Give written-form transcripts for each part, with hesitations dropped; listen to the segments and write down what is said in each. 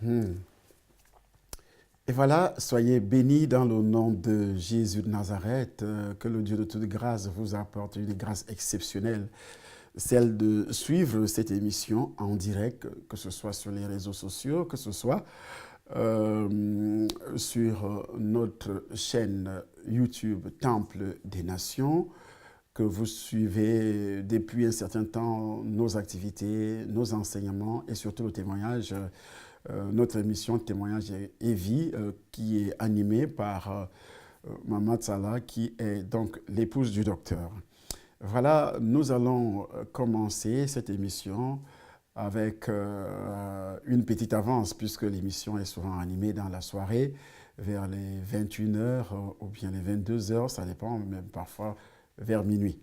Hmm. Et voilà, soyez bénis dans le nom de Jésus de Nazareth, que le Dieu de toute grâce vous apporte une grâce exceptionnelle, celle de suivre cette émission en direct, que ce soit sur les réseaux sociaux, que ce soit sur notre chaîne YouTube Temple des Nations, que vous suivez depuis un certain temps nos activités, nos enseignements et surtout le témoignage, notre émission Témoignage et vie qui est animée par Maman Tsala qui est donc l'épouse du docteur. Voilà, nous allons commencer cette émission avec une petite avance puisque l'émission est souvent animée dans la soirée vers les 21 heures ou bien les 22 heures, ça dépend, même parfois vers minuit.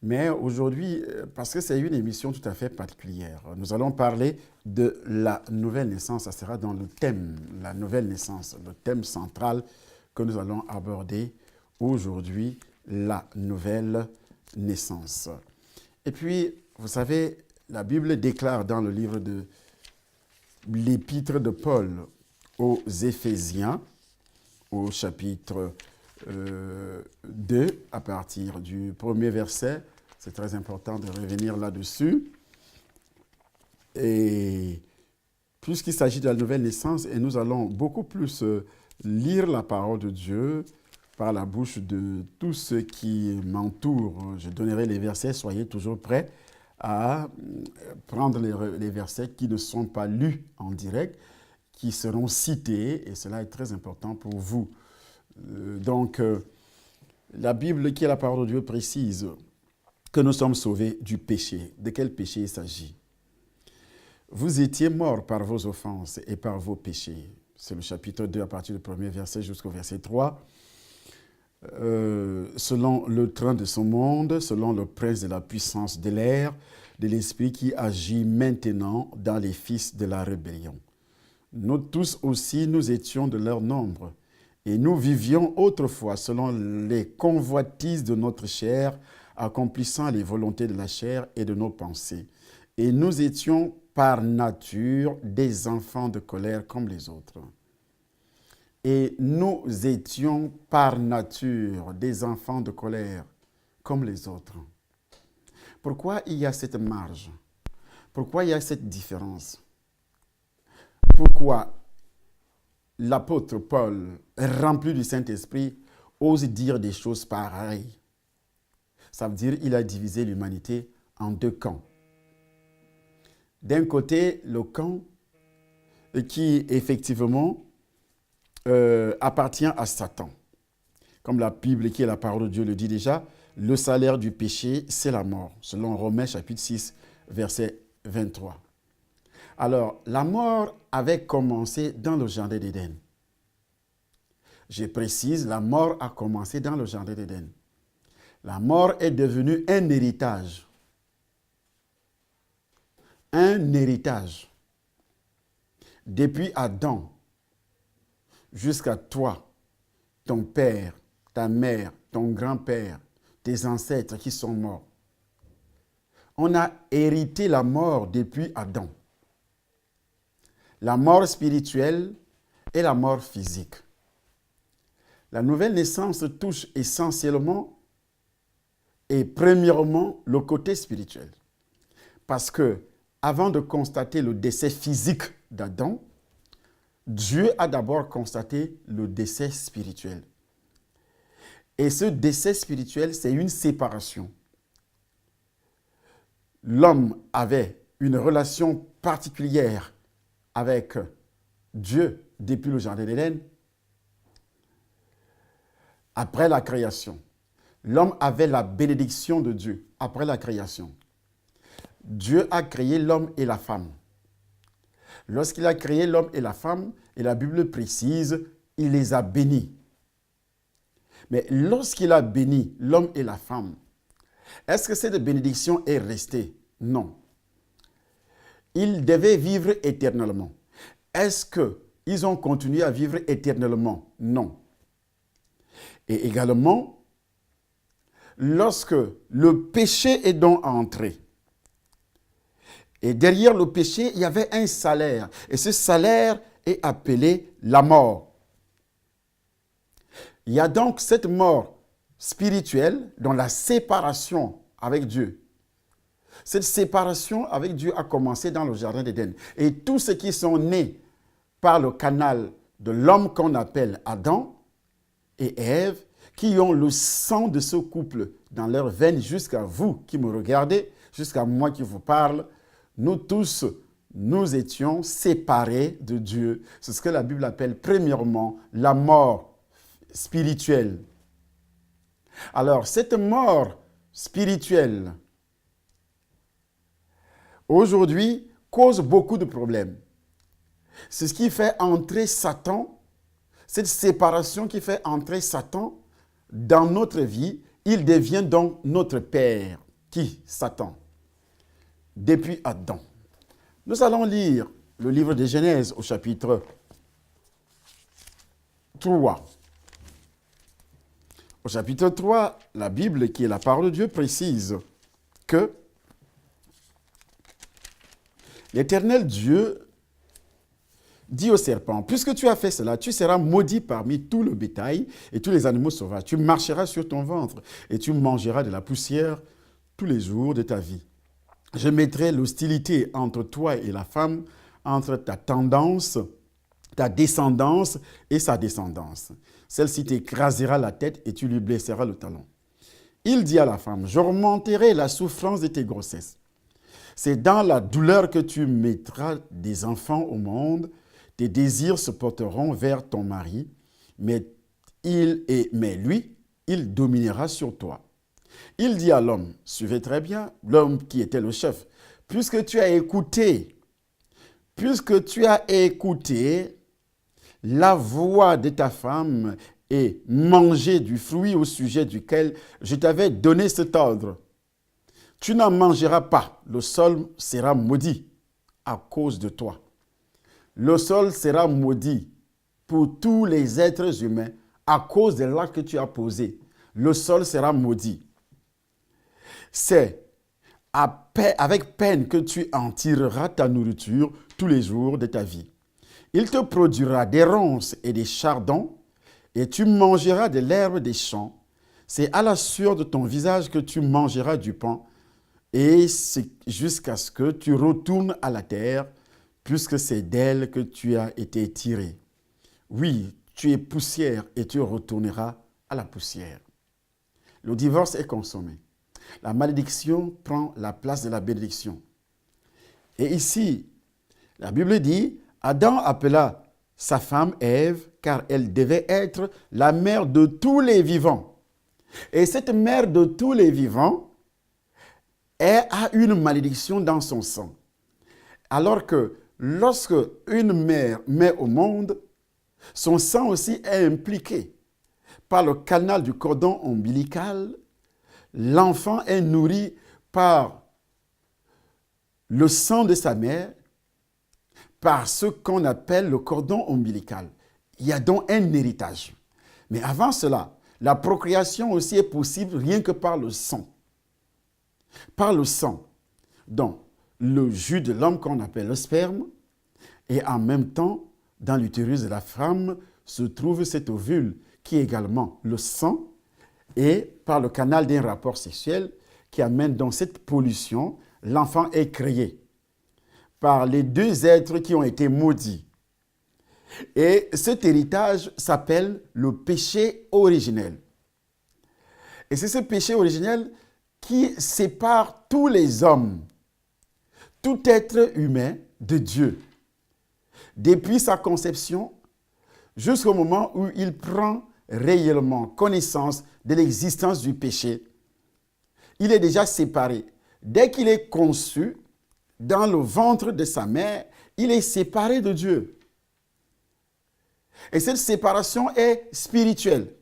Mais aujourd'hui, parce que c'est une émission tout à fait particulière, nous allons parler de la nouvelle naissance. Ça sera dans le thème, la nouvelle naissance, le thème central que nous allons aborder aujourd'hui, la nouvelle naissance. Et puis, vous savez, la Bible déclare dans le livre de l'épître de Paul aux Éphésiens, au chapitre 2, à partir du premier verset. C'est très important de revenir là-dessus. Et puisqu'il s'agit de la nouvelle naissance, et nous allons beaucoup plus lire la parole de Dieu par la bouche de tous ceux qui m'entourent. Je donnerai les versets, soyez toujours prêts à prendre les versets qui ne sont pas lus en direct, qui seront cités, et cela est très important pour vous. Donc, la Bible, qui est la parole de Dieu, précise que nous sommes sauvés du péché. De quel péché il s'agit? Vous étiez morts par vos offenses et par vos péchés. C'est le chapitre 2 à partir du premier verset jusqu'au verset 3. Selon le train de ce monde, selon le prince de la puissance de l'air, de l'esprit qui agit maintenant dans les fils de la rébellion. Nous tous aussi, nous étions de leur nombre. Et nous vivions autrefois selon les convoitises de notre chair, accomplissant les volontés de la chair et de nos pensées. Et nous étions par nature des enfants de colère comme les autres. Et nous étions par nature des enfants de colère comme les autres. Pourquoi il y a cette marge? Pourquoi il y a cette différence? Pourquoi l'apôtre Paul, rempli du Saint-Esprit, ose dire des choses pareilles? Ça veut dire qu'il a divisé l'humanité en deux camps. D'un côté, le camp qui, effectivement, appartient à Satan. Comme la Bible, qui est la parole de Dieu, le dit déjà, le salaire du péché, c'est la mort, selon Romains chapitre 6, verset 23. Alors, la mort avait commencé dans le jardin d'Éden. Je précise, la mort a commencé dans le jardin d'Éden. La mort est devenue un héritage. Un héritage. Depuis Adam jusqu'à toi, ton père, ta mère, ton grand-père, tes ancêtres qui sont morts. On a hérité la mort depuis Adam. La mort spirituelle et la mort physique. La nouvelle naissance touche essentiellement et premièrement le côté spirituel. Parce que avant de constater le décès physique d'Adam, Dieu a d'abord constaté le décès spirituel. Et ce décès spirituel, c'est une séparation. L'homme avait une relation particulière avec Dieu depuis le jardin d'Éden. Après la création, l'homme avait la bénédiction de Dieu après la création. Dieu a créé l'homme et la femme. Lorsqu'il a créé l'homme et la femme, et la Bible précise, il les a bénis. Mais lorsqu'il a béni l'homme et la femme, est-ce que cette bénédiction est restée? Non. Ils devaient vivre éternellement. Est-ce qu'ils ont continué à vivre éternellement? Non. Et également, lorsque le péché est donc entré, Et derrière le péché, il y avait un salaire. Et ce salaire est appelé la mort. Il y a donc cette mort spirituelle dans la séparation avec Dieu. Cette séparation avec Dieu a commencé dans le jardin d'Éden. Et tous ceux qui sont nés par le canal de l'homme qu'on appelle Adam et Ève, qui ont le sang de ce couple dans leurs veines, jusqu'à vous qui me regardez, jusqu'à moi qui vous parle, nous tous, nous étions séparés de Dieu. C'est ce que la Bible appelle premièrement la mort spirituelle. Alors, cette mort spirituelle, aujourd'hui, cause beaucoup de problèmes. C'est ce qui fait entrer Satan, cette séparation qui fait entrer Satan dans notre vie. Il devient donc notre père. Qui? Satan. Depuis Adam. Nous allons lire le livre de Genèse au chapitre 3. Au chapitre 3, la Bible, qui est la parole de Dieu, précise que l'Éternel Dieu dit au serpent, puisque tu as fait cela, tu seras maudit parmi tout le bétail et tous les animaux sauvages. Tu marcheras sur ton ventre et tu mangeras de la poussière tous les jours de ta vie. Je mettrai l'hostilité entre toi et la femme, entre ta descendance et sa descendance. Celle-ci t'écrasera la tête et tu lui blesseras le talon. Il dit à la femme, je remonterai la souffrance de tes grossesses. C'est dans la douleur que tu mettras des enfants au monde. Tes désirs se porteront vers ton mari, mais lui, il dominera sur toi. Il dit à l'homme, suivez très bien, l'homme qui était le chef, puisque tu as écouté la voix de ta femme et mangé du fruit au sujet duquel je t'avais donné cet ordre, tu n'en mangeras pas, le sol sera maudit à cause de toi. Le sol sera maudit pour tous les êtres humains à cause de l'acte que tu as posé. Le sol sera maudit. C'est avec peine que tu en tireras ta nourriture tous les jours de ta vie. Il te produira des ronces et des chardons, et tu mangeras de l'herbe des champs. C'est à la sueur de ton visage que tu mangeras du pain, et c'est jusqu'à ce que tu retournes à la terre, puisque c'est d'elle que tu as été tiré. Oui, tu es poussière et tu retourneras à la poussière. Le divorce est consommé. La malédiction prend la place de la bénédiction. Et ici, la Bible dit, Adam appela sa femme Ève, car elle devait être la mère de tous les vivants. Et cette mère de tous les vivants a une malédiction dans son sang. Alors que lorsque une mère met au monde, son sang aussi est impliqué par le canal du cordon ombilical. L'enfant est nourri par le sang de sa mère, par ce qu'on appelle le cordon ombilical. Il y a donc un héritage. Mais avant cela, la procréation aussi est possible rien que par le sang. Par le sang. Donc, le jus de l'homme qu'on appelle le sperme, et en même temps, dans l'utérus de la femme, se trouve cet ovule qui est également le sang, et par le canal d'un rapport sexuel qui amène donc cette pollution, l'enfant est créé par les deux êtres qui ont été maudits. Et cet héritage s'appelle le péché originel. Et c'est ce péché originel qui sépare tous les hommes, tout être humain de Dieu. Depuis sa conception jusqu'au moment où il prend réellement connaissance de l'existence du péché, il est déjà séparé. Dès qu'il est conçu dans le ventre de sa mère, il est séparé de Dieu. Et cette séparation est spirituelle.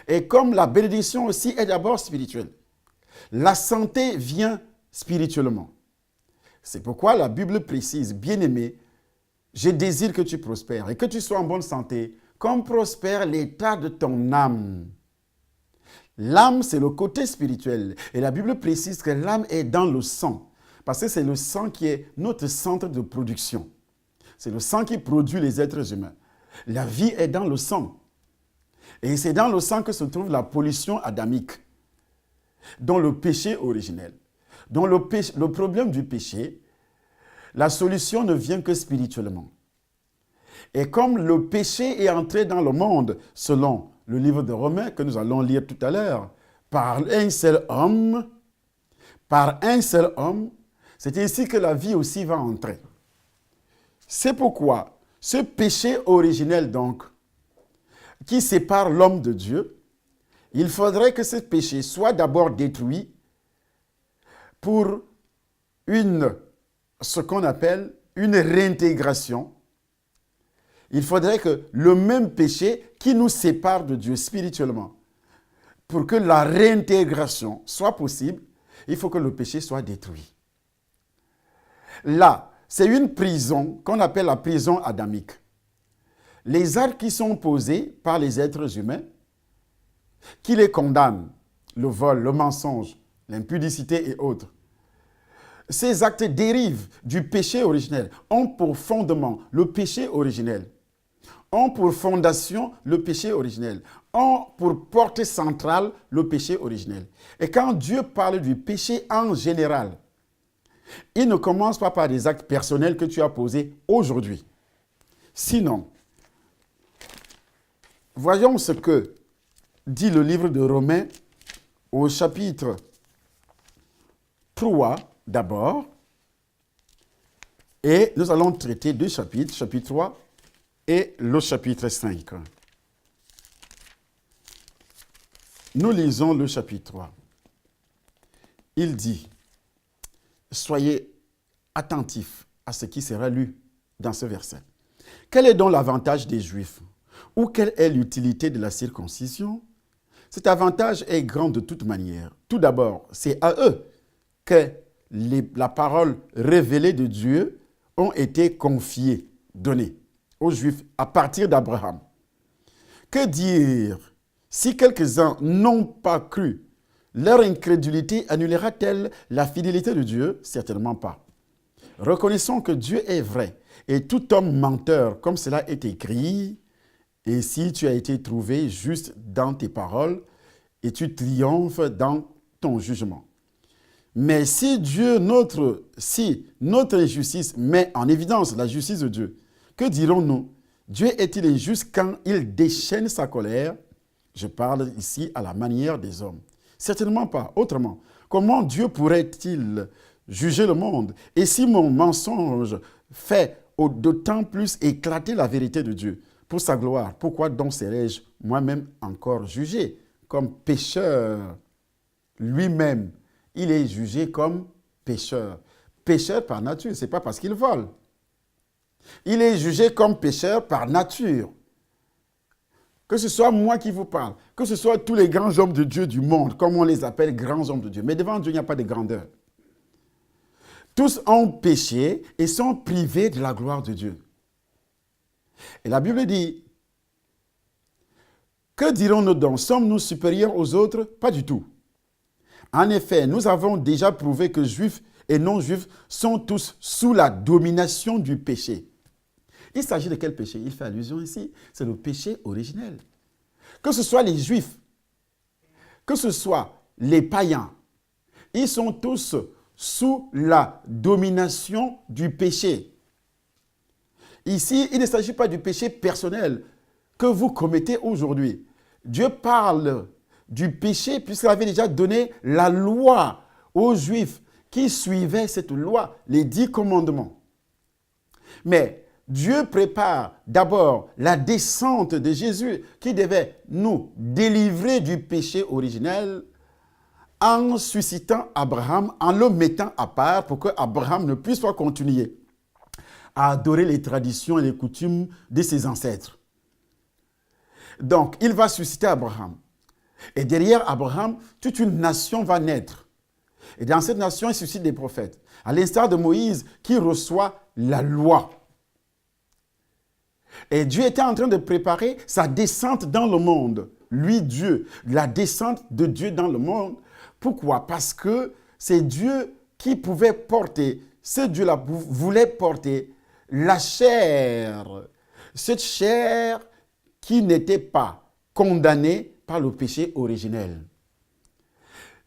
Et comme la bénédiction aussi est d'abord spirituelle, la santé vient spirituellement. C'est pourquoi la Bible précise, bien-aimé, je désire que tu prospères et que tu sois en bonne santé, comme prospère l'état de ton âme. L'âme, c'est le côté spirituel. Et la Bible précise que l'âme est dans le sang. Parce que c'est le sang qui est notre centre de production. C'est le sang qui produit les êtres humains. La vie est dans le sang. Et c'est dans le sang que se trouve la pollution adamique, dont le péché originel. Donc le problème du péché, la solution ne vient que spirituellement. Et comme le péché est entré dans le monde, selon le livre de Romains que nous allons lire tout à l'heure, par un seul homme, c'est ainsi que la vie aussi va entrer. C'est pourquoi ce péché originel, donc, qui sépare l'homme de Dieu, il faudrait que ce péché soit d'abord détruit pour ce qu'on appelle une réintégration. Il faudrait que le même péché qui nous sépare de Dieu spirituellement, pour que la réintégration soit possible, il faut que le péché soit détruit. Là, c'est une prison qu'on appelle la prison adamique. Les actes qui sont posés par les êtres humains, qui les condamnent, le vol, le mensonge, l'impudicité et autres, ces actes dérivent du péché originel, ont pour fondement le péché originel, ont pour fondation le péché originel, ont pour portée centrale le péché originel. Et quand Dieu parle du péché en général, il ne commence pas par des actes personnels que tu as posés aujourd'hui. Sinon, voyons ce que dit le livre de Romains au chapitre 3 d'abord. Et nous allons traiter deux chapitres, chapitre 3 et le chapitre 5. Nous lisons le chapitre 3. Il dit, soyez attentifs à ce qui sera lu dans ce verset. Quel est donc l'avantage des Juifs? Ou quelle est l'utilité de la circoncision? Cet avantage est grand de toute manière. Tout d'abord, c'est à eux que la parole révélée de Dieu ont été confiées, données aux Juifs à partir d'Abraham. Que dire si quelques-uns n'ont pas cru? Leur incrédulité annulera-t-elle la fidélité de Dieu? Certainement pas. Reconnaissons que Dieu est vrai et tout homme menteur, comme cela est écrit. Et si tu as été trouvé juste dans tes paroles et tu triomphes dans ton jugement. Mais si notre injustice met en évidence la justice de Dieu, que dirons-nous? Dieu est-il injuste quand il déchaîne sa colère? Je parle ici à la manière des hommes. Certainement pas. Autrement, comment Dieu pourrait-il juger le monde? Et si mon mensonge fait d'autant plus éclater la vérité de Dieu pour sa gloire, pourquoi donc serais-je moi-même encore jugé comme pécheur? Lui-même, il est jugé comme pécheur. Pécheur par nature, ce n'est pas parce qu'il vole. Il est jugé comme pécheur par nature. Que ce soit moi qui vous parle, que ce soit tous les grands hommes de Dieu du monde, comme on les appelle grands hommes de Dieu. Mais devant Dieu, il n'y a pas de grandeur. Tous ont péché et sont privés de la gloire de Dieu. Et la Bible dit, que dirons-nous donc? Sommes-nous supérieurs aux autres? Pas du tout. En effet, nous avons déjà prouvé que juifs et non-juifs sont tous sous la domination du péché. Il s'agit de quel péché? Il fait allusion ici. C'est le péché originel. Que ce soit les juifs, que ce soit les païens, ils sont tous sous la domination du péché. Ici, il ne s'agit pas du péché personnel que vous commettez aujourd'hui. Dieu parle du péché puisqu'il avait déjà donné la loi aux Juifs qui suivaient cette loi, les 10 commandements. Mais Dieu prépare d'abord la descente de Jésus qui devait nous délivrer du péché originel en suscitant Abraham, en le mettant à part pour que Abraham ne puisse pas continuer à adorer les traditions et les coutumes de ses ancêtres. Donc, il va susciter Abraham. Et derrière Abraham, toute une nation va naître. Et dans cette nation, il suscite des prophètes. À l'instar de Moïse qui reçoit la loi. Et Dieu était en train de préparer sa descente dans le monde. Lui, Dieu, la descente de Dieu dans le monde. Pourquoi? Parce que c'est Dieu qui pouvait porter, ce Dieu-là voulait porter la chair. Cette chair qui n'était pas condamnée par le péché originel.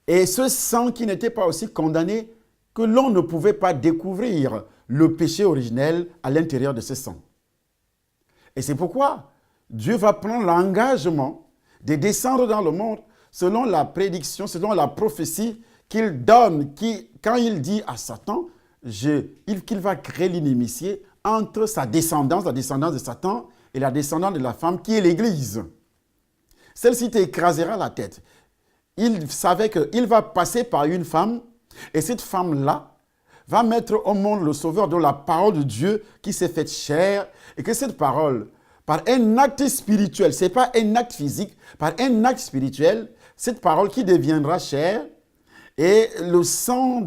Et ce sang qui n'était pas aussi condamné que l'on ne pouvait pas découvrir le péché originel à l'intérieur de ce sang. Et c'est pourquoi Dieu va prendre l'engagement de descendre dans le monde selon la prédiction, selon la prophétie qu'il donne, quand il dit à Satan qu'il va créer l'inimitié entre sa descendance, la descendance de Satan, et la descendance de la femme qui est l'Église. Celle-ci t'écrasera la tête. Il savait qu'il va passer par une femme, et cette femme-là va mettre au monde le Sauveur, dont la parole de Dieu qui s'est faite chair, et que cette parole, par un acte spirituel, ce n'est pas un acte physique, par un acte spirituel, cette parole qui deviendra chair, et le sang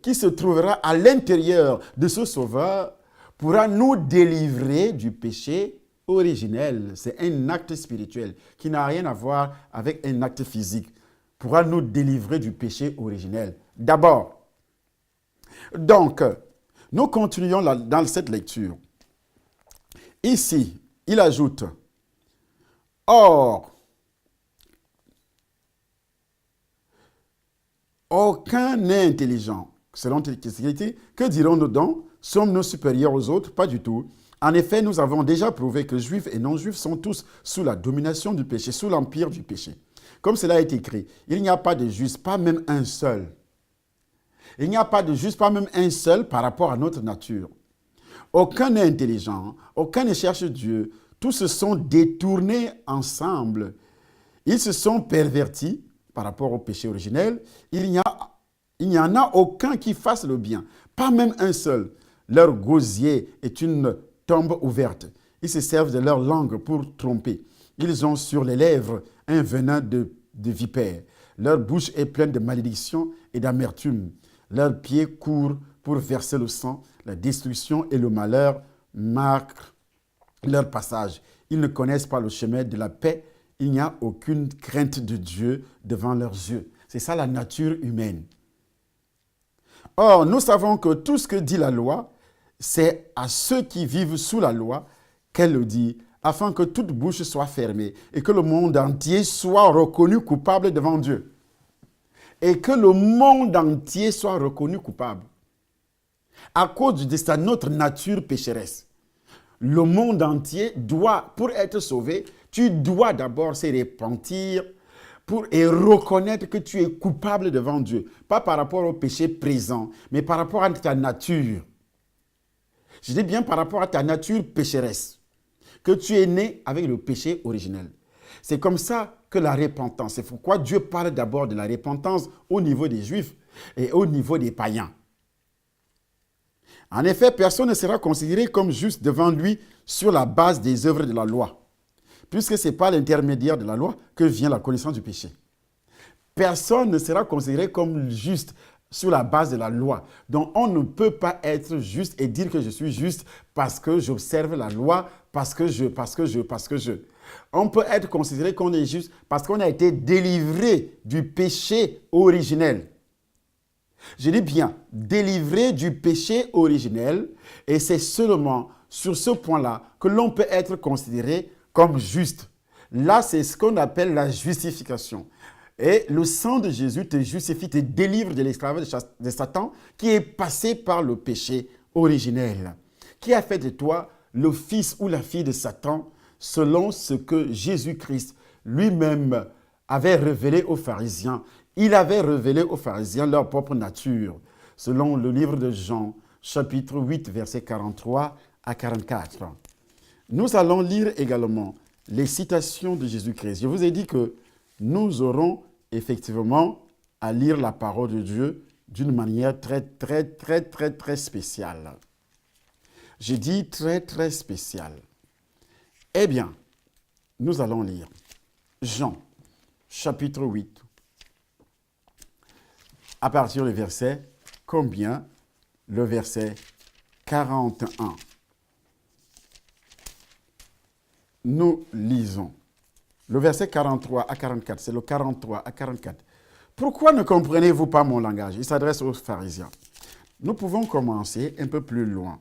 qui se trouvera à l'intérieur de ce Sauveur pourra nous délivrer du péché originel. C'est un acte spirituel qui n'a rien à voir avec un acte physique. Pourra nous délivrer du péché originel. D'abord, donc, nous continuons dans cette lecture. Ici, il ajoute, « Or, aucun n'est intelligent. » Selon l'écriture, que dirons-nous donc? Sommes-nous supérieurs aux autres? Pas du tout. En effet, nous avons déjà prouvé que juifs et non-juifs sont tous sous la domination du péché, sous l'empire du péché. Comme cela est écrit, il n'y a pas de juste, pas même un seul. Il n'y a pas de juste, pas même un seul par rapport à notre nature. Aucun n'est intelligent, aucun ne cherche Dieu. Tous se sont détournés ensemble. Ils se sont pervertis par rapport au péché originel. Il n'y en a aucun qui fasse le bien, pas même un seul. Leur gosier est une tombe ouverte. Ils se servent de leur langue pour tromper. Ils ont sur les lèvres un venin de vipère. Leur bouche est pleine de malédiction et d'amertume. Leurs pieds courent pour verser le sang. La destruction et le malheur marquent leur passage. Ils ne connaissent pas le chemin de la paix. Il n'y a aucune crainte de Dieu devant leurs yeux. C'est ça la nature humaine. Or, nous savons que tout ce que dit la loi, c'est à ceux qui vivent sous la loi qu'elle le dit, afin que toute bouche soit fermée et que le monde entier soit reconnu coupable devant Dieu. Et que le monde entier soit reconnu coupable. À cause de notre nature pécheresse. Le monde entier doit, pour être sauvé, tu dois d'abord se repentir et reconnaître que tu es coupable devant Dieu. Pas par rapport au péché présent, mais par rapport à ta nature. Je dis bien par rapport à ta nature pécheresse. Que tu es né avec le péché originel. C'est comme ça que la repentance, c'est pourquoi Dieu parle d'abord de la repentance au niveau des Juifs et au niveau des païens. En effet, personne ne sera considéré comme juste devant lui sur la base des œuvres de la loi, puisque ce n'est pas l'intermédiaire de la loi que vient la connaissance du péché. Personne ne sera considéré comme juste sur la base de la loi. Donc, on ne peut pas être juste et dire que je suis juste parce que j'observe la loi, parce que je. On peut être considéré qu'on est juste parce qu'on a été délivré du péché originel. Je dis bien, délivré du péché originel, et c'est seulement sur ce point-là que l'on peut être considéré comme juste. Là, c'est ce qu'on appelle la justification. Et le sang de Jésus te justifie, te délivre de l'esclavage de Satan qui est passé par le péché originel, qui a fait de toi le fils ou la fille de Satan selon ce que Jésus-Christ lui-même avait révélé aux pharisiens. Il avait révélé aux pharisiens leur propre nature, selon le livre de Jean, chapitre 8, versets 43 à 44. Nous allons lire également les citations de Jésus-Christ. Je vous ai dit que nous aurons effectivement à lire la parole de Dieu d'une manière très spéciale. Je dis très spéciale. Eh bien, nous allons lire Jean, chapitre 8, à partir du verset, combien? Le verset 41. Nous lisons. Le verset 43 à 44, c'est le 43 à 44. Pourquoi ne comprenez-vous pas mon langage? Il s'adresse aux pharisiens. nous pouvons commencer un peu plus loin.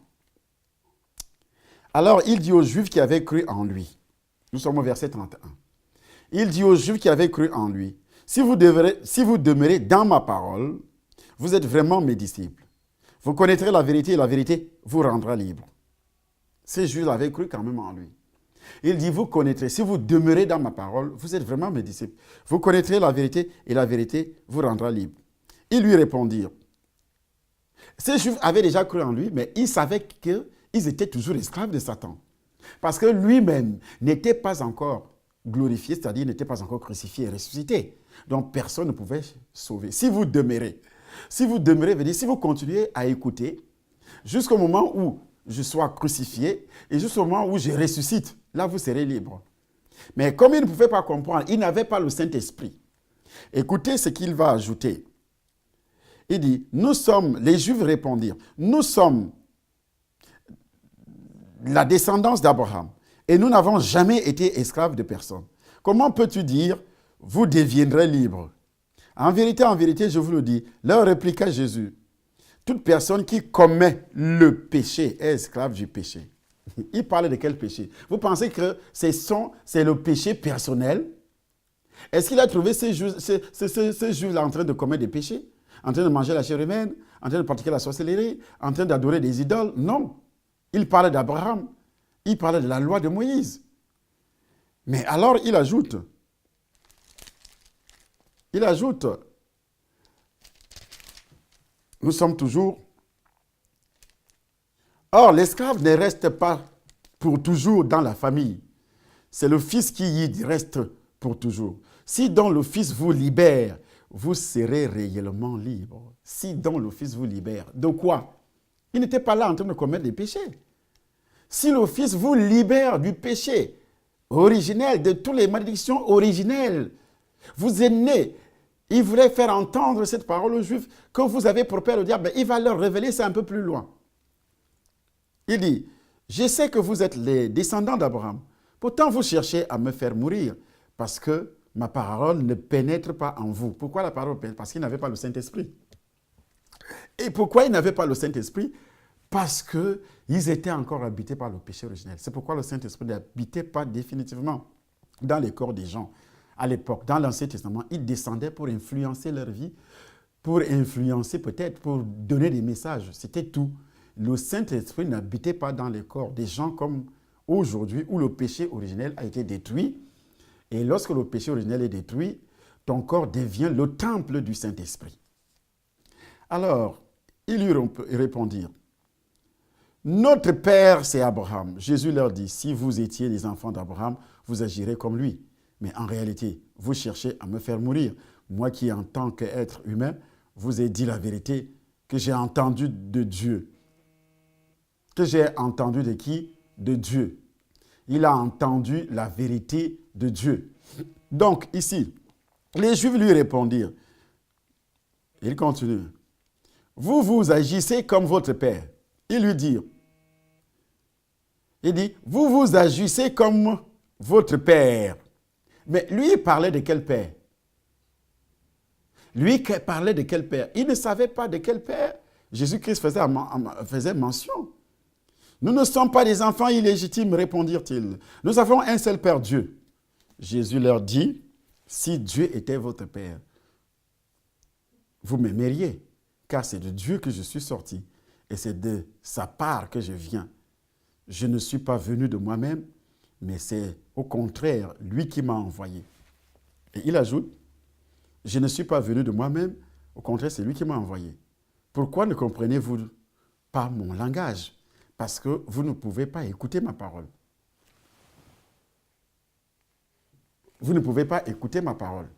Alors, il dit aux Juifs qui avaient cru en lui. Nous sommes au verset 31. Il dit aux Juifs qui avaient cru en lui, si vous demeurez dans ma parole, vous êtes vraiment mes disciples. Vous connaîtrez la vérité et la vérité vous rendra libre. Ces Juifs avaient cru quand même en lui. Il dit, vous connaîtrez, si vous demeurez dans ma parole, vous êtes vraiment mes disciples. Vous connaîtrez la vérité et la vérité vous rendra libre. Ils lui répondirent. Ces Juifs avaient déjà cru en lui, mais ils savaient qu'ils étaient toujours esclaves de Satan. Parce que lui-même n'était pas encore glorifié, c'est-à-dire n'était pas encore crucifié et ressuscité. Donc personne ne pouvait sauver. Si vous demeurez, veut dire si vous continuez à écouter jusqu'au moment où je sois crucifié et jusqu'au moment où je ressuscite, là vous serez libre. Mais comme ils ne pouvaient pas comprendre, ils n'avaient pas le Saint-Esprit. Écoutez ce qu'il va ajouter. Il dit, les Juifs répondirent, nous sommes la descendance d'Abraham et nous n'avons jamais été esclaves de personne. Comment peux-tu dire, vous deviendrez libres? En vérité, je vous le dis, leur répliqua Jésus, toute personne qui commet le péché est esclave du péché. Il parlait de quel péché? Vous pensez que c'est le péché personnel? Est-ce qu'il a trouvé ces Juifs-là en train de commettre des péchés? En train de manger la chair humaine? En train de pratiquer la sorcellerie? En train d'adorer des idoles? Non. Il parlait d'Abraham. Il parlait de la loi de Moïse. Mais alors il ajoute, nous sommes toujours... Or, l'esclave ne reste pas pour toujours dans la famille. C'est le fils qui y reste pour toujours. Si donc le fils vous libère, vous serez réellement libre. Si donc le fils vous libère, de quoi? Il n'était pas là en train de commettre des péchés. Si le fils vous libère du péché originel, de toutes les malédictions originelles, vous êtes né. Il voulait faire entendre cette parole aux Juifs que vous avez pour père le diable. Il va leur révéler ça un peu plus loin. Il dit, je sais que vous êtes les descendants d'Abraham. Pourtant, vous cherchez à me faire mourir parce que ma parole ne pénètre pas en vous. Pourquoi la parole pénètre? Parce qu'il n'avait pas le Saint-Esprit. Et pourquoi il n'avait pas le Saint-Esprit? Parce qu'ils étaient encore habités par le péché originel. C'est pourquoi le Saint-Esprit n'habitait pas définitivement dans les corps des gens. À l'époque, dans l'Ancien Testament, il descendait pour influencer leur vie, pour influencer peut-être, pour donner des messages. C'était tout. Le Saint-Esprit n'habitait pas dans les corps des gens comme aujourd'hui, où le péché originel a été détruit. Et lorsque le péché originel est détruit, ton corps devient le temple du Saint-Esprit. Alors, ils lui répondirent, notre père, c'est Abraham. Jésus leur dit, si vous étiez des enfants d'Abraham, vous agirez comme lui. Mais en réalité, vous cherchez à me faire mourir. Moi qui, en tant qu'être humain, vous ai dit la vérité que j'ai entendue de Dieu. Que j'ai entendue de qui? De Dieu. Il a entendu la vérité de Dieu. Donc, ici, les Juifs lui répondirent. Il continue. Vous agissez comme votre père. Ils lui dirent. Il dit, vous agissez comme votre père. Mais lui, il parlait de quel père? Lui parlait de quel père? Il ne savait pas de quel père Jésus-Christ faisait mention. Nous ne sommes pas des enfants illégitimes, répondirent-ils. Nous avons un seul Père, Dieu. Jésus leur dit, si Dieu était votre Père, vous m'aimeriez, car c'est de Dieu que je suis sorti, et c'est de sa part que je viens. Je ne suis pas venu de moi-même, mais c'est au contraire lui qui m'a envoyé. Et il ajoute, je ne suis pas venu de moi-même, au contraire c'est lui qui m'a envoyé. Pourquoi ne comprenez-vous pas mon langage? Parce que vous ne pouvez pas écouter ma parole. Vous ne pouvez pas écouter ma parole.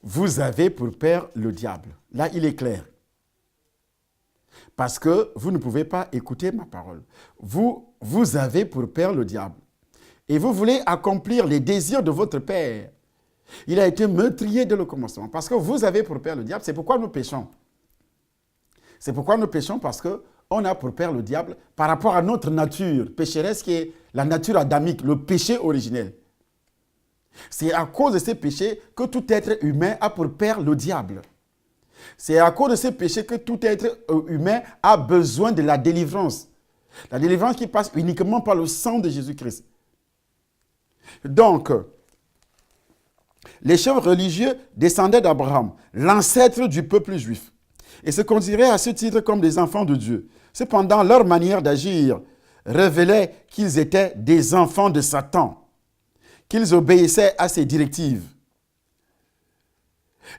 Vous avez pour père le diable. Là, il est clair. Parce que vous ne pouvez pas écouter ma parole. Vous avez pour père le diable. Et vous voulez accomplir les désirs de votre père. Il a été meurtrier dès le commencement. Parce que vous avez pour père le diable. C'est pourquoi nous péchons. C'est pourquoi nous péchons parce qu'on a pour père le diable par rapport à notre nature pécheresse qui est la nature adamique, le péché originel. C'est à cause de ces péchés que tout être humain a pour père le diable. C'est à cause de ces péchés que tout être humain a besoin de la délivrance. La délivrance qui passe uniquement par le sang de Jésus-Christ. Donc, les chefs religieux descendaient d'Abraham, l'ancêtre du peuple juif, et se considéraient à ce titre comme des enfants de Dieu. Cependant, leur manière d'agir révélait qu'ils étaient des enfants de Satan, qu'ils obéissaient à ses directives.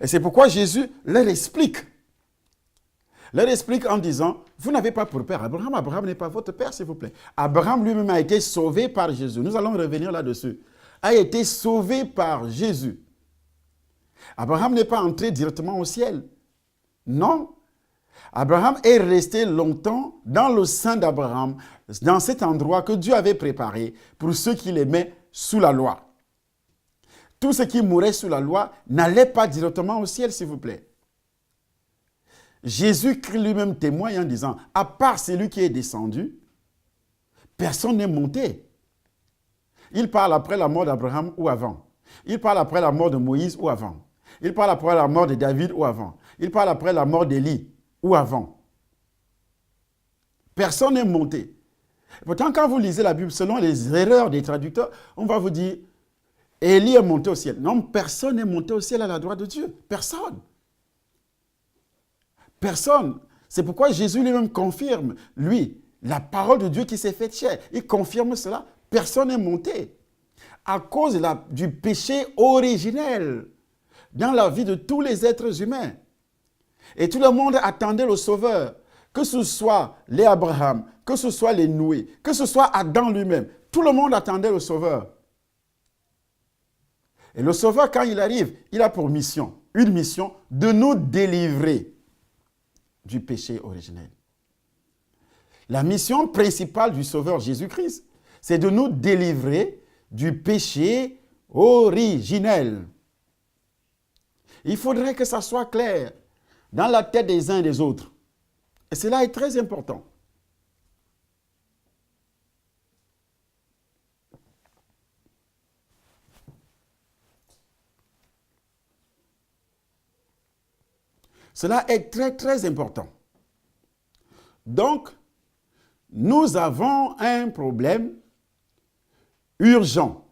Et c'est pourquoi Jésus leur explique en disant, vous n'avez pas pour père Abraham, Abraham n'est pas votre père, s'il vous plaît. Abraham lui-même a été sauvé par Jésus. Nous allons revenir là-dessus. A été sauvé par Jésus. Abraham n'est pas entré directement au ciel. Non. Abraham est resté longtemps dans le sein d'Abraham, dans cet endroit que Dieu avait préparé pour ceux qui l'aimaient sous la loi. Tous ceux qui mouraient sous la loi n'allaient pas directement au ciel, s'il vous plaît. Jésus-Christ lui-même témoigne en disant, à part celui qui est descendu, personne n'est monté. Il parle après la mort d'Abraham ou avant. Il parle après la mort de Moïse ou avant. Il parle après la mort de David ou avant. Il parle après la mort d'Élie ou avant. Personne n'est monté. Pourtant, quand vous lisez la Bible, selon les erreurs des traducteurs, on va vous dire, Élie est monté au ciel. Non, personne n'est monté au ciel à la droite de Dieu. Personne. Personne. C'est pourquoi Jésus lui-même confirme, lui, la parole de Dieu qui s'est faite chair. Il confirme cela. Personne n'est monté. À cause du péché originel dans la vie de tous les êtres humains. Et tout le monde attendait le Sauveur. Que ce soit les Abraham, que ce soit les Noé, que ce soit Adam lui-même. Tout le monde attendait le Sauveur. Et le Sauveur, quand il arrive, il a pour mission, une mission, de nous délivrer du péché originel. La mission principale du Sauveur Jésus-Christ, c'est de nous délivrer du péché originel. Il faudrait que ça soit clair dans la tête des uns et des autres. Et cela est très important. Cela est très, très important. Donc, nous avons un problème urgent.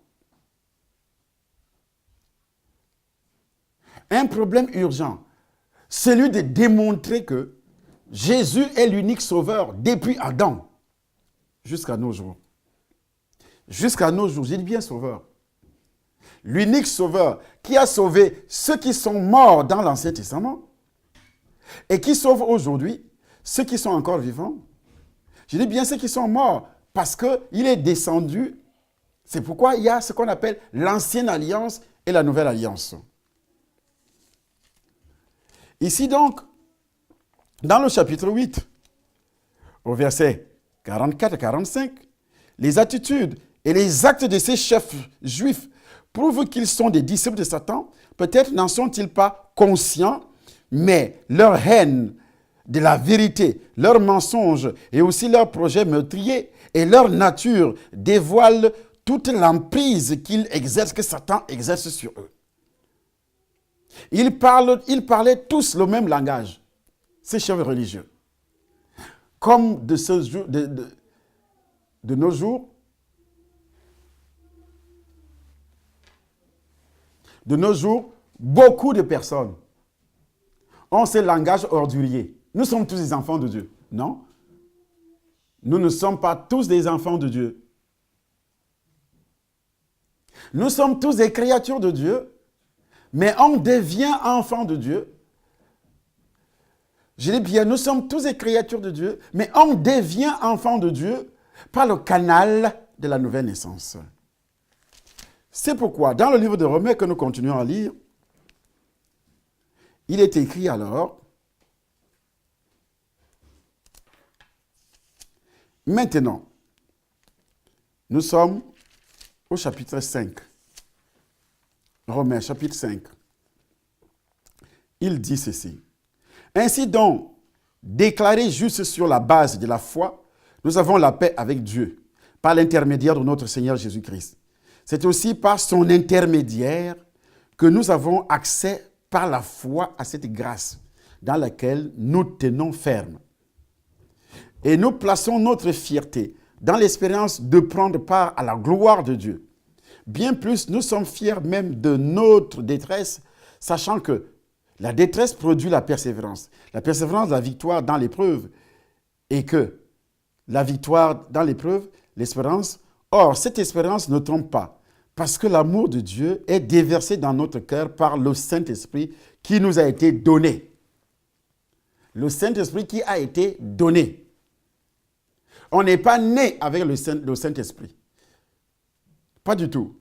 Un problème urgent. Celui de démontrer que Jésus est l'unique sauveur depuis Adam jusqu'à nos jours. Jusqu'à nos jours, j'ai dit bien sauveur. L'unique sauveur qui a sauvé ceux qui sont morts dans l'Ancien Testament et qui sauve aujourd'hui ceux qui sont encore vivants. Je dis bien ceux qui sont morts parce qu'il est descendu. C'est pourquoi il y a ce qu'on appelle l'ancienne alliance et la nouvelle alliance. Ici donc, dans le chapitre 8, au verset 44 et 45, les attitudes et les actes de ces chefs juifs prouvent qu'ils sont des disciples de Satan. Peut-être n'en sont-ils pas conscients, mais leur haine de la vérité, leurs mensonges et aussi leurs projets meurtriers et leur nature dévoilent toute l'emprise qu'ils exercent, que Satan exerce sur eux. Ils parlaient tous le même langage, ces chefs religieux. Comme de nos jours, beaucoup de personnes ont ce langage ordurier. Nous sommes tous des enfants de Dieu. Non, nous ne sommes pas tous des enfants de Dieu. Nous sommes tous des créatures de Dieu, mais on devient enfant de Dieu. Je dis bien, nous sommes tous des créatures de Dieu, mais on devient enfant de Dieu par le canal de la nouvelle naissance. C'est pourquoi, dans le livre de Romains que nous continuons à lire, il est écrit alors, maintenant, nous sommes au chapitre 5. Romains chapitre 5. Il dit ceci. Ainsi donc, déclarés justes sur la base de la foi, nous avons la paix avec Dieu, par l'intermédiaire de notre Seigneur Jésus-Christ. C'est aussi par son intermédiaire que nous avons accès par la foi à cette grâce dans laquelle nous tenons ferme. Et nous plaçons notre fierté dans l'espérance de prendre part à la gloire de Dieu. Bien plus, nous sommes fiers même de notre détresse, sachant que la détresse produit la persévérance. La persévérance, la victoire dans l'épreuve. Et que la victoire dans l'épreuve, l'espérance. Or, cette espérance ne trompe pas, parce que l'amour de Dieu est déversé dans notre cœur par le Saint-Esprit qui nous a été donné. Le Saint-Esprit qui a été donné. On n'est pas né avec le Saint-Esprit. Pas du tout.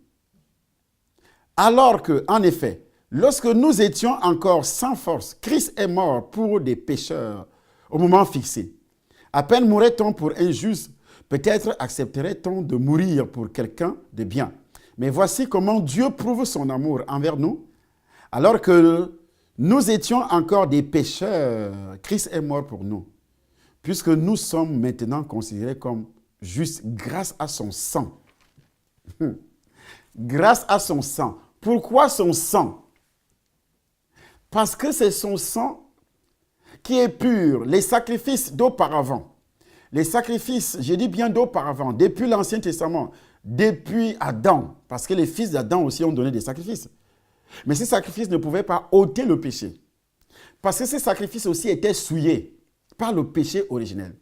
Alors que, en effet, lorsque nous étions encore sans force, Christ est mort pour des pécheurs au moment fixé. À peine mourrait-on pour un juste, peut-être accepterait-on de mourir pour quelqu'un de bien. Mais voici comment Dieu prouve son amour envers nous. Alors que nous étions encore des pécheurs, Christ est mort pour nous. Puisque nous sommes maintenant considérés comme justes grâce à son sang. Grâce à son sang. Pourquoi son sang? Parce que c'est son sang qui est pur. Les sacrifices d'auparavant. Les sacrifices, je dis bien d'auparavant, depuis l'Ancien Testament, depuis Adam, parce que les fils d'Adam aussi ont donné des sacrifices. Mais ces sacrifices ne pouvaient pas ôter le péché. Parce que ces sacrifices aussi étaient souillés par le péché originel.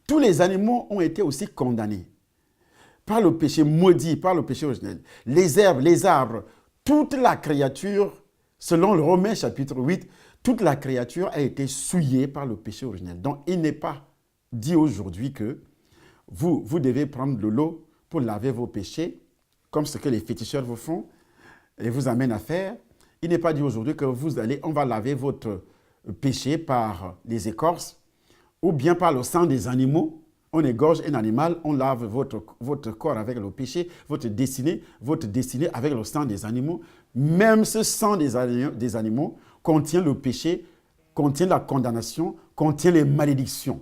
Tous les animaux ont été aussi condamnés par le péché maudit, par le péché originel. Les herbes, les arbres, toute la créature, selon le Romains chapitre 8, toute la créature a été souillée par le péché originel. Donc, il n'est pas dit aujourd'hui que vous devez prendre de l'eau pour laver vos péchés, comme ce que les féticheurs vous font et vous amènent à faire. Il n'est pas dit aujourd'hui que on va laver votre péché par les écorces ou bien par le sang des animaux. On égorge un animal, on lave votre corps avec le péché, votre destinée avec le sang des animaux. Même ce sang des animaux contient le péché, contient la condamnation, contient les malédictions.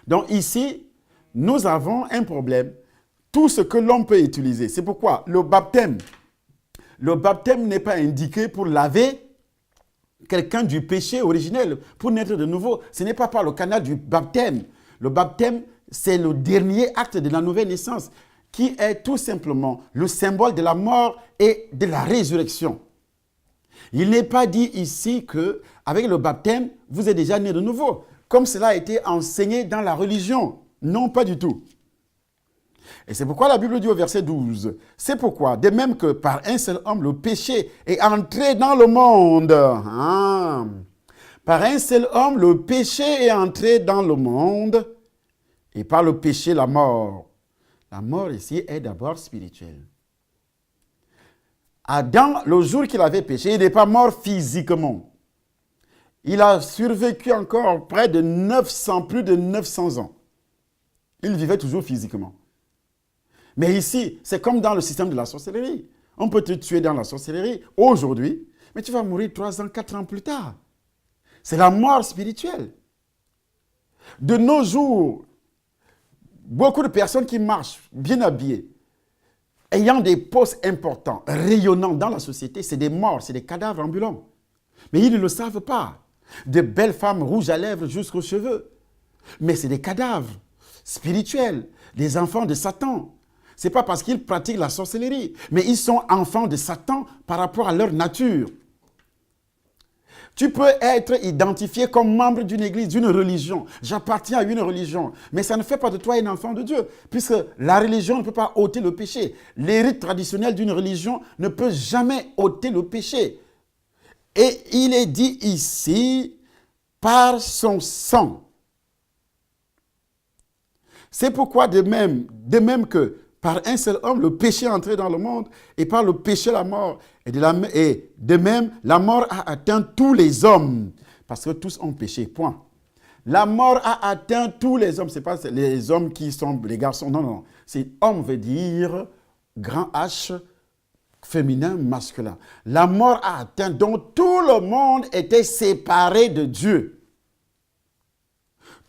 Donc ici, nous avons un problème. Tout ce que l'homme peut utiliser. C'est pourquoi le baptême n'est pas indiqué pour laver quelqu'un du péché originel, pour naître de nouveau. Ce n'est pas par le canal du baptême. Le baptême, c'est le dernier acte de la nouvelle naissance, qui est tout simplement le symbole de la mort et de la résurrection. Il n'est pas dit ici qu'avec le baptême, vous êtes déjà né de nouveau, comme cela a été enseigné dans la religion. Non, pas du tout. Et c'est pourquoi la Bible dit au verset 12, « C'est pourquoi, de même que par un seul homme, le péché est entré dans le monde. Par un seul homme, le péché est entré dans le monde, et par le péché, la mort. » La mort ici est d'abord spirituelle. Adam, le jour qu'il avait péché, il n'est pas mort physiquement. Il a survécu encore près de plus de 900 ans. Il vivait toujours physiquement. Mais ici, c'est comme dans le système de la sorcellerie. On peut te tuer dans la sorcellerie aujourd'hui, mais tu vas mourir 3 ans, 4 ans plus tard. C'est la mort spirituelle. De nos jours, beaucoup de personnes qui marchent bien habillées, ayant des postes importants, rayonnants dans la société, c'est des morts, c'est des cadavres ambulants. Mais ils ne le savent pas. De belles femmes rouges à lèvres jusqu'aux cheveux. Mais c'est des cadavres spirituels, des enfants de Satan. Ce n'est pas parce qu'ils pratiquent la sorcellerie, mais ils sont enfants de Satan par rapport à leur nature. Tu peux être identifié comme membre d'une église, d'une religion. J'appartiens à une religion, mais ça ne fait pas de toi un enfant de Dieu, puisque la religion ne peut pas ôter le péché. Les rites traditionnels d'une religion ne peuvent jamais ôter le péché. Et il est dit ici, par son sang. C'est pourquoi de même que par un seul homme, le péché est entré dans le monde, et par le péché, la mort. Et de même, la mort a atteint tous les hommes, parce que tous ont péché, point. La mort a atteint tous les hommes. Ce n'est pas les hommes qui sont les garçons, non, non. C'est homme veut dire grand H, féminin, masculin. La mort a atteint, donc tout le monde était séparé de Dieu.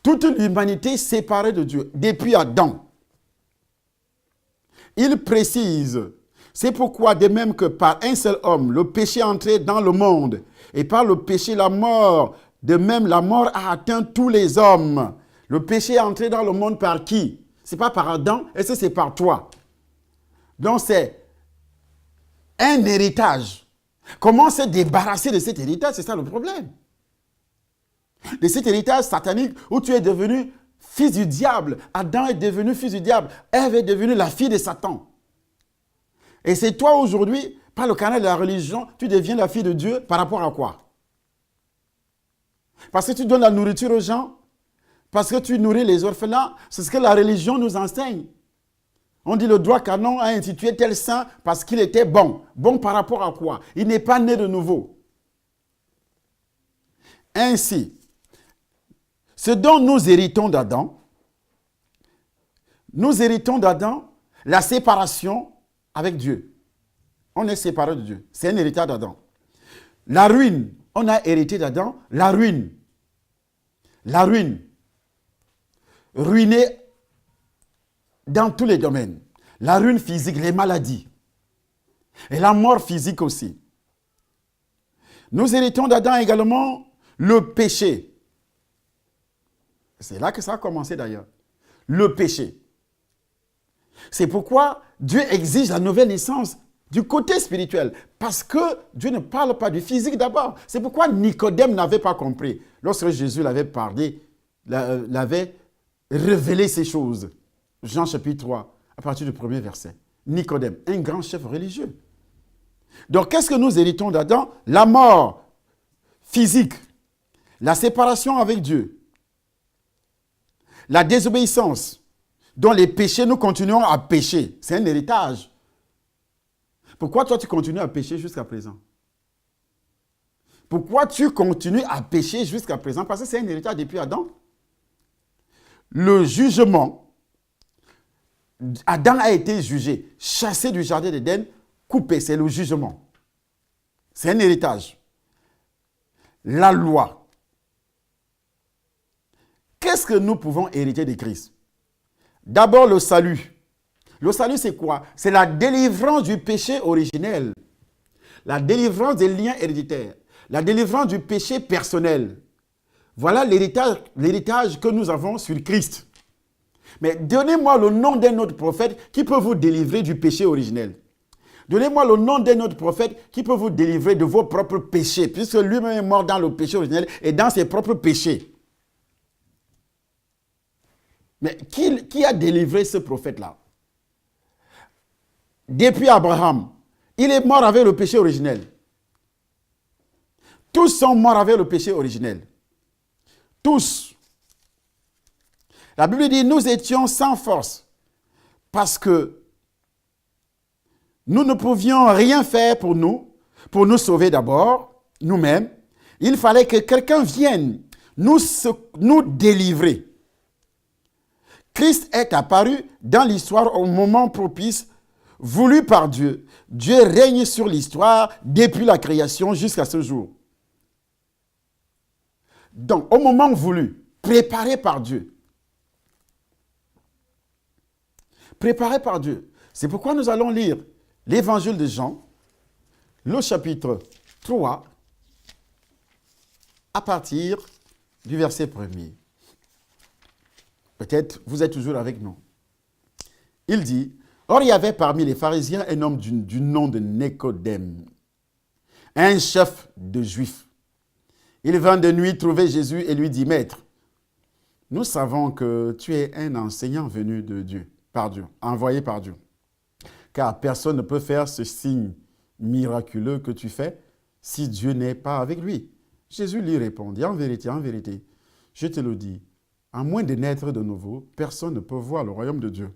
Toute l'humanité séparée de Dieu, depuis Adam. Il précise, c'est pourquoi de même que par un seul homme, le péché est entré dans le monde, et par le péché, la mort, de même, la mort a atteint tous les hommes. Le péché est entré dans le monde par qui? Ce n'est pas par Adam, est-ce que c'est par toi? Donc c'est un héritage. Comment se débarrasser de cet héritage? C'est ça le problème. De cet héritage satanique où tu es devenu fils du diable. Adam est devenu fils du diable. Ève est devenue la fille de Satan. Et c'est toi aujourd'hui, par le canal de la religion, tu deviens la fille de Dieu par rapport à quoi? Parce que tu donnes la nourriture aux gens, parce que tu nourris les orphelins, c'est ce que la religion nous enseigne. On dit le droit canon a institué tel saint parce qu'il était bon. Bon par rapport à quoi? Il n'est pas né de nouveau. Ainsi, ce dont nous héritons d'Adam, la séparation avec Dieu. On est séparé de Dieu. C'est un héritage d'Adam. La ruine, on a hérité d'Adam, la ruine. La ruine. Ruiné dans tous les domaines. La ruine physique, les maladies. Et la mort physique aussi. Nous héritons d'Adam également le péché. C'est là que ça a commencé d'ailleurs. Le péché. C'est pourquoi Dieu exige la nouvelle naissance du côté spirituel. Parce que Dieu ne parle pas du physique d'abord. C'est pourquoi Nicodème n'avait pas compris. Lorsque Jésus l'avait parlé, l'avait révélé ces choses. Jean chapitre 3, à partir du premier verset. Nicodème, un grand chef religieux. Donc, qu'est-ce que nous héritons d'Adam? La mort physique, la séparation avec Dieu, la désobéissance, dont les péchés, nous continuons à pécher. C'est un héritage. Pourquoi toi, tu continues à pécher jusqu'à présent? Pourquoi tu continues à pécher jusqu'à présent? Parce que c'est un héritage depuis Adam. Le jugement, Adam a été jugé, chassé du jardin d'Éden, coupé, c'est le jugement. C'est un héritage. La loi. Qu'est-ce que nous pouvons hériter de Christ? D'abord, le salut. Le salut, c'est quoi? C'est la délivrance du péché originel. La délivrance des liens héréditaires. La délivrance du péché personnel. Voilà l'héritage que nous avons sur Christ. Mais donnez-moi le nom d'un autre prophète qui peut vous délivrer du péché originel. Donnez-moi le nom d'un autre prophète qui peut vous délivrer de vos propres péchés, puisque lui-même est mort dans le péché originel et dans ses propres péchés. Mais qui a délivré ce prophète-là? Depuis Abraham, il est mort avec le péché originel. Tous sont morts avec le péché originel. Tous. La Bible dit, nous étions sans force parce que nous ne pouvions rien faire pour nous sauver d'abord, nous-mêmes. Il fallait que quelqu'un vienne nous délivrer. Christ est apparu dans l'histoire au moment propice, voulu par Dieu. Dieu règne sur l'histoire depuis la création jusqu'à ce jour. Donc, au moment voulu, préparé par Dieu. Préparé par Dieu. C'est pourquoi nous allons lire l'évangile de Jean, le chapitre 3, à partir du verset 1er. Peut-être vous êtes toujours avec nous. Il dit, « Or, il y avait parmi les pharisiens un homme du nom de Nicodème, un chef de Juifs. Il vint de nuit trouver Jésus et lui dit, « Maître, nous savons que tu es un enseignant venu de Dieu, par Dieu, envoyé par Dieu. Car personne ne peut faire ce signe miraculeux que tu fais si Dieu n'est pas avec lui. » Jésus lui répondit, en vérité, je te le dis, à moins de naître de nouveau, personne ne peut voir le royaume de Dieu.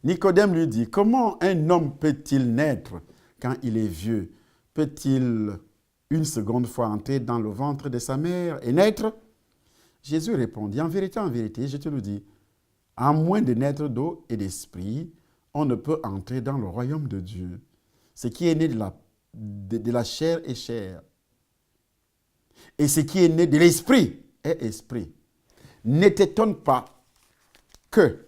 Nicodème lui dit, comment un homme peut-il naître quand il est vieux? Peut-il une seconde fois entrer dans le ventre de sa mère et naître? Jésus répondit, en vérité, je te le dis, à moins de naître d'eau et d'esprit, on ne peut entrer dans le royaume de Dieu. Ce qui est né de la chair est chair. Et ce qui est né de l'esprit est esprit. Ne t'étonne pas que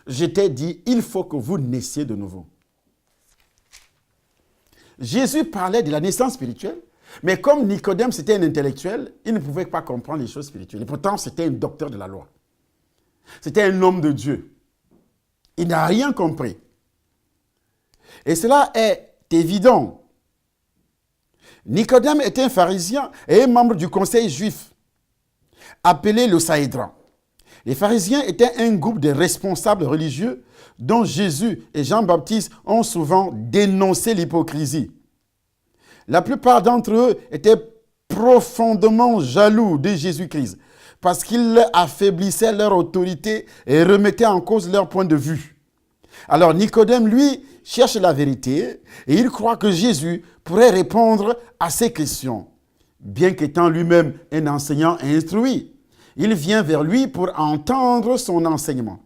je t'ai dit, il faut que vous naissiez de nouveau. Jésus parlait de la naissance spirituelle, Mais comme Nicodème, c'était un intellectuel, il ne pouvait pas comprendre les choses spirituelles. Et pourtant, c'était un docteur de la loi. C'était un homme de Dieu. Il n'a rien compris. Et cela est évident. Nicodème était un pharisien et un membre du conseil juif, appelé le Sanhédrin. Les pharisiens étaient un groupe de responsables religieux dont Jésus et Jean-Baptiste ont souvent dénoncé l'hypocrisie. La plupart d'entre eux étaient profondément jaloux de Jésus-Christ parce qu'il affaiblissait leur autorité et remettait en cause leur point de vue. Alors Nicodème, lui, cherche la vérité et il croit que Jésus pourrait répondre à ces questions. Bien qu'étant lui-même un enseignant instruit, il vient vers lui pour entendre son enseignement.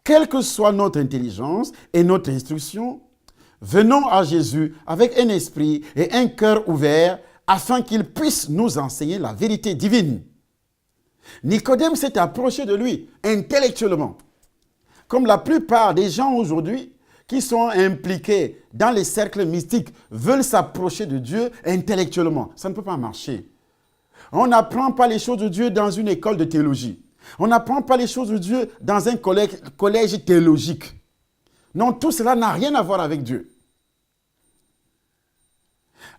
Quelle que soit notre intelligence et notre instruction, venons à Jésus avec un esprit et un cœur ouverts afin qu'il puisse nous enseigner la vérité divine. Nicodème s'est approché de lui intellectuellement. Comme la plupart des gens aujourd'hui qui sont impliqués dans les cercles mystiques veulent s'approcher de Dieu intellectuellement. Ça ne peut pas marcher. On n'apprend pas les choses de Dieu dans une école de théologie. On n'apprend pas les choses de Dieu dans un collège théologique. Non, tout cela n'a rien à voir avec Dieu.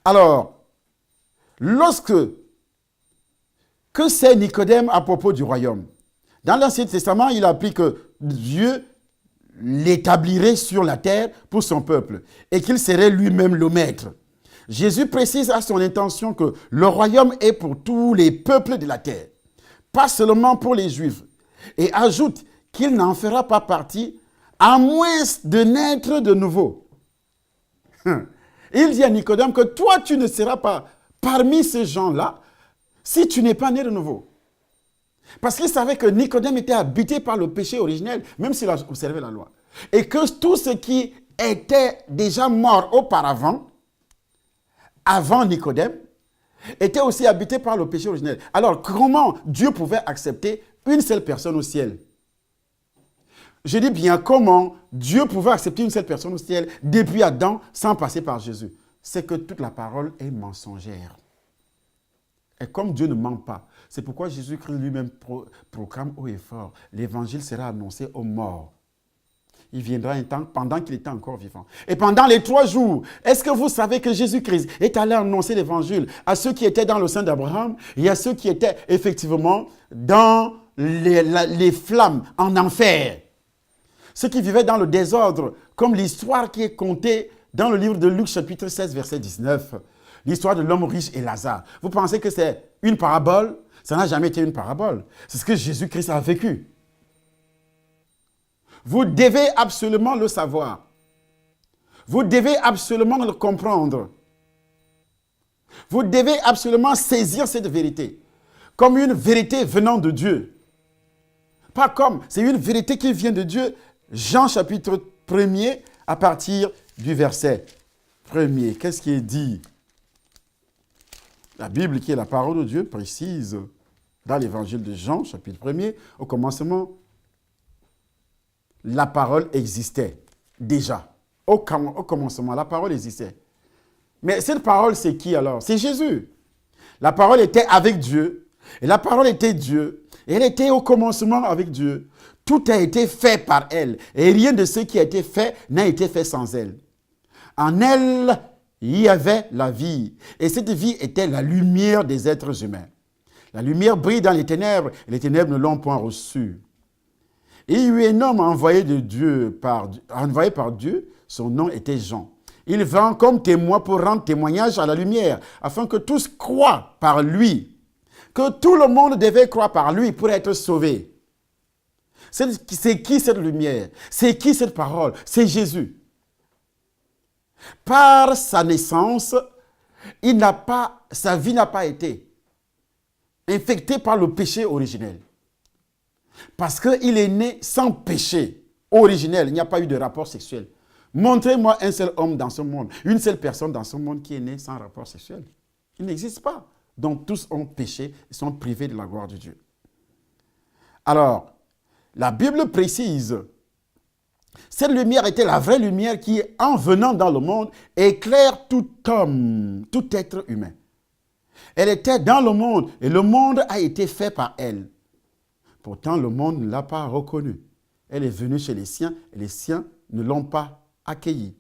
Alors, que sait Nicodème à propos du royaume? Dans l'Ancien Testament, il a appris que Dieu l'établirait sur la terre pour son peuple et qu'il serait lui-même le maître. Jésus précise à son intention que le royaume est pour tous les peuples de la terre, pas seulement pour les Juifs, et ajoute qu'il n'en fera pas partie à moins de naître de nouveau. Il dit à Nicodème que toi, tu ne seras pas parmi ces gens-là si tu n'es pas né de nouveau. Parce qu'il savait que Nicodème était habité par le péché originel, même s'il a observé la loi. Et que tout ce qui était déjà mort auparavant, avant Nicodème, était aussi habité par le péché originel. Alors, comment Dieu pouvait accepter une seule personne au ciel? Je dis bien, comment Dieu pouvait accepter une seule personne au ciel depuis Adam sans passer par Jésus? C'est que toute la parole est mensongère. Et comme Dieu ne ment pas, c'est pourquoi Jésus-Christ lui-même proclame haut et fort, l'évangile sera annoncé aux morts. Il viendra un temps pendant qu'il était encore vivant. Et pendant les 3 jours, est-ce que vous savez que Jésus-Christ est allé annoncer l'évangile à ceux qui étaient dans le sein d'Abraham et à ceux qui étaient effectivement dans les flammes, en enfer? Ceux qui vivaient dans le désordre, comme l'histoire qui est contée dans le livre de Luc chapitre 16, verset 19. L'histoire de l'homme riche et Lazare. Vous pensez que c'est une parabole? Ça n'a jamais été une parabole. C'est ce que Jésus-Christ a vécu. Vous devez absolument le savoir. Vous devez absolument le comprendre. Vous devez absolument saisir cette vérité comme une vérité venant de Dieu. Pas comme, c'est une vérité qui vient de Dieu. Jean chapitre 1er à partir du verset 1er. Qu'est-ce qui est dit? La Bible, qui est la parole de Dieu, précise dans l'évangile de Jean, chapitre 1er, au commencement, la parole existait déjà. Au commencement, la parole existait. Mais cette parole, c'est qui alors? C'est Jésus. La parole était avec Dieu, et la parole était Dieu, et elle était au commencement avec Dieu. Tout a été fait par elle, et rien de ce qui a été fait n'a été fait sans elle. En elle, il y avait la vie, et cette vie était la lumière des êtres humains. La lumière brille dans les ténèbres, et les ténèbres ne l'ont point reçue. Et il y eut un homme envoyé par Dieu, son nom était Jean. Il vint comme témoin pour rendre témoignage à la lumière, afin que tous croient par lui, que tout le monde devait croire par lui pour être sauvé. C'est qui cette lumière? C'est qui cette parole? C'est Jésus. Par sa naissance, sa vie n'a pas été infectée par le péché originel. Parce qu'il est né sans péché originel. Il n'y a pas eu de rapport sexuel. Montrez-moi un seul homme dans ce monde, une seule personne dans ce monde qui est née sans rapport sexuel. Il n'existe pas. Donc tous ont péché et sont privés de la gloire de Dieu. Alors, la Bible précise, cette lumière était la vraie lumière qui, en venant dans le monde, éclaire tout homme, tout être humain. Elle était dans le monde et le monde a été fait par elle. Pourtant, le monde ne l'a pas reconnue. Elle est venue chez les siens et les siens ne l'ont pas accueillie.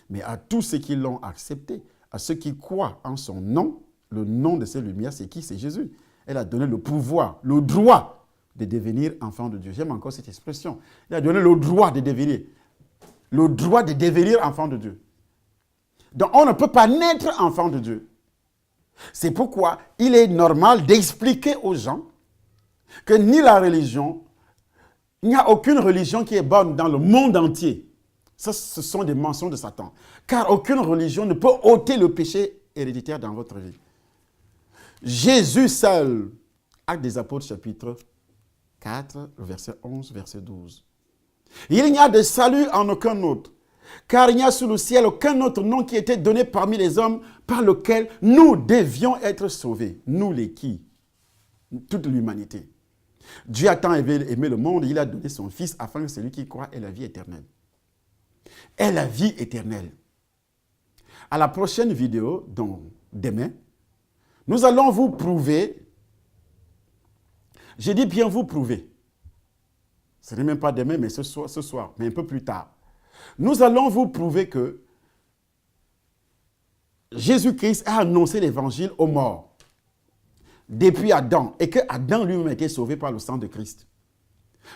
Mais à tous ceux qui l'ont accepté, à ceux qui croient en son nom, le nom de cette lumière, c'est qui? C'est Jésus. Elle a donné le pouvoir, le droit de devenir enfant de Dieu. J'aime encore cette expression. Il a donné le droit de devenir. Le droit de devenir enfant de Dieu. Donc on ne peut pas naître enfant de Dieu. C'est pourquoi il est normal d'expliquer aux gens que ni la religion, il n'y a aucune religion qui est bonne dans le monde entier. Ça, ce sont des mensonges de Satan. Car aucune religion ne peut ôter le péché héréditaire dans votre vie. Jésus seul, Actes des Apôtres chapitre 4, verset 11, verset 12. Il n'y a de salut en aucun autre, car il n'y a sous le ciel aucun autre nom qui était donné parmi les hommes par lequel nous devions être sauvés. Nous les qui? Toute l'humanité. Dieu a tant aimé le monde, il a donné son Fils afin que celui qui croit ait la vie éternelle. Ait la vie éternelle. À la prochaine vidéo, donc demain, nous allons vous prouver, je dis bien vous prouver, ce n'est même pas demain, mais ce soir, mais un peu plus tard. Nous allons vous prouver que Jésus-Christ a annoncé l'évangile aux morts depuis Adam et que Adam lui-même a été sauvé par le sang de Christ.